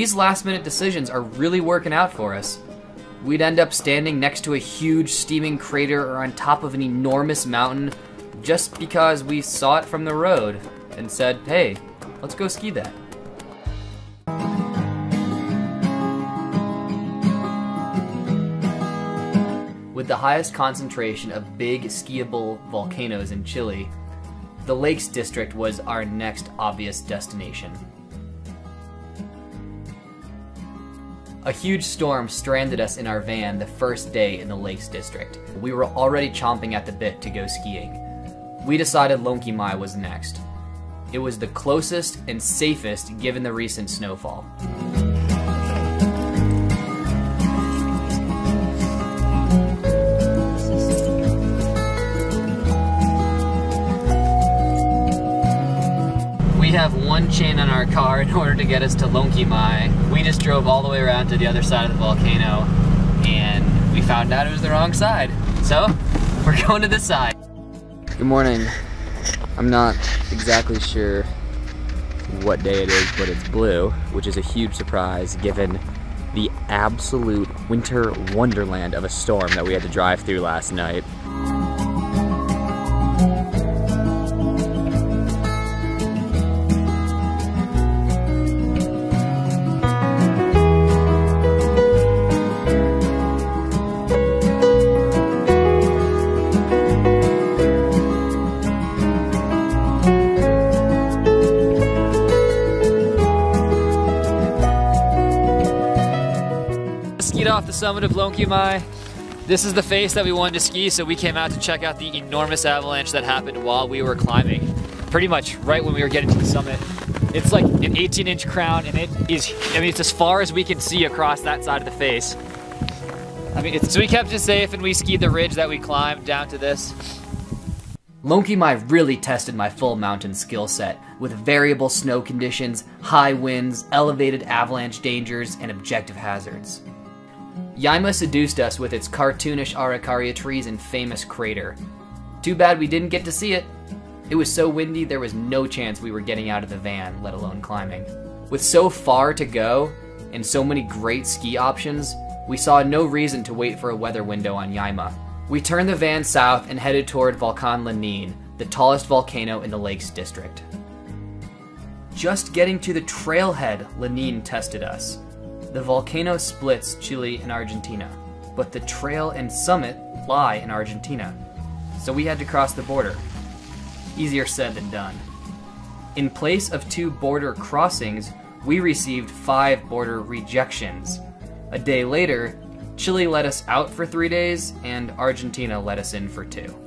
These last-minute decisions are really working out for us. We'd end up standing next to a huge steaming crater or on top of an enormous mountain just because we saw it from the road and said, hey, let's go ski that. With the highest concentration of big skiable volcanoes in Chile, the Lakes District was our next obvious destination. A huge storm stranded us in our van the first day in the Lakes District. We were already chomping at the bit to go skiing. We decided Lonquimay was next. It was the closest and safest given the recent snowfall. We have one chain on our car in order to get us to Lonquimay. We just drove all the way around to the other side of the volcano and we found out it was the wrong side. So, we're going to this side. Good morning. I'm not exactly sure what day it is, but it's blue, which is a huge surprise given the absolute winter wonderland of a storm that we had to drive through last night. Skied off the summit of Lonquimay. This is the face that we wanted to ski, so we came out to check out the enormous avalanche that happened while we were climbing. Pretty much right when we were getting to the summit. It's like an 18-inch crown, and it's as far as we can see across that side of the face. So we kept it safe, and we skied the ridge that we climbed down to this. Lonquimay really tested my full mountain skill set, with variable snow conditions, high winds, elevated avalanche dangers, and objective hazards. Yaima seduced us with its cartoonish araucaria trees and famous crater. Too bad we didn't get to see it. It was so windy there was no chance we were getting out of the van, let alone climbing. With so far to go, and so many great ski options, we saw no reason to wait for a weather window on Yaima. We turned the van south and headed toward Volcan Lanin, the tallest volcano in the Lakes District. Just getting to the trailhead, Lanin tested us. The volcano splits Chile and Argentina, but the trail and summit lie in Argentina, so we had to cross the border. Easier said than done. In place of 2 border crossings, we received 5 border rejections. A day later, Chile let us out for 3 days, and Argentina let us in for 2.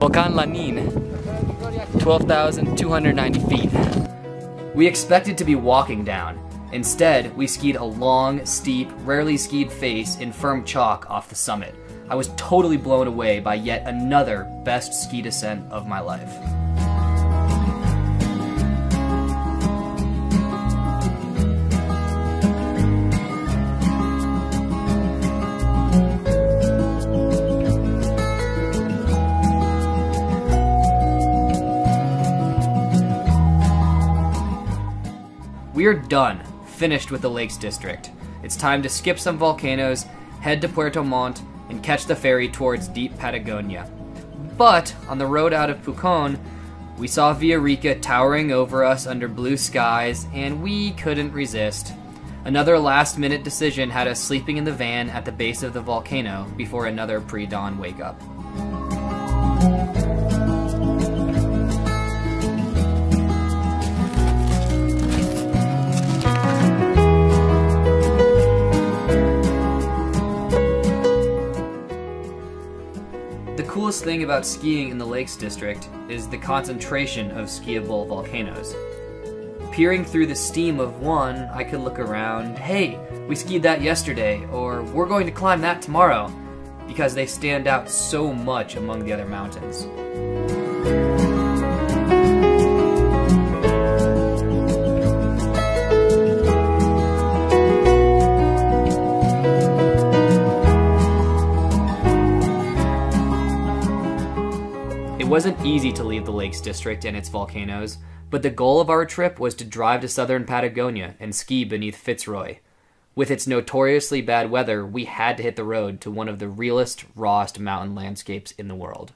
Volcan Lanin, 12,290 feet. We expected to be walking down. Instead, we skied a long, steep, rarely skied face in firm chalk off the summit. I was totally blown away by yet another best ski descent of my life. We're done, finished with the Lakes District. It's time to skip some volcanoes, head to Puerto Montt, and catch the ferry towards deep Patagonia. But on the road out of Pucón, we saw Villarrica towering over us under blue skies, and we couldn't resist. Another last-minute decision had us sleeping in the van at the base of the volcano before another pre-dawn wake-up. coolest thing about skiing in the Lakes District is the concentration of skiable volcanoes. Peering through the steam of one, I could look around, hey, we skied that yesterday, or we're going to climb that tomorrow, because they stand out so much among the other mountains. It wasn't easy to leave the Lakes District and its volcanoes, but the goal of our trip was to drive to southern Patagonia and ski beneath Fitzroy. With its notoriously bad weather, we had to hit the road to one of the realest, rawest mountain landscapes in the world.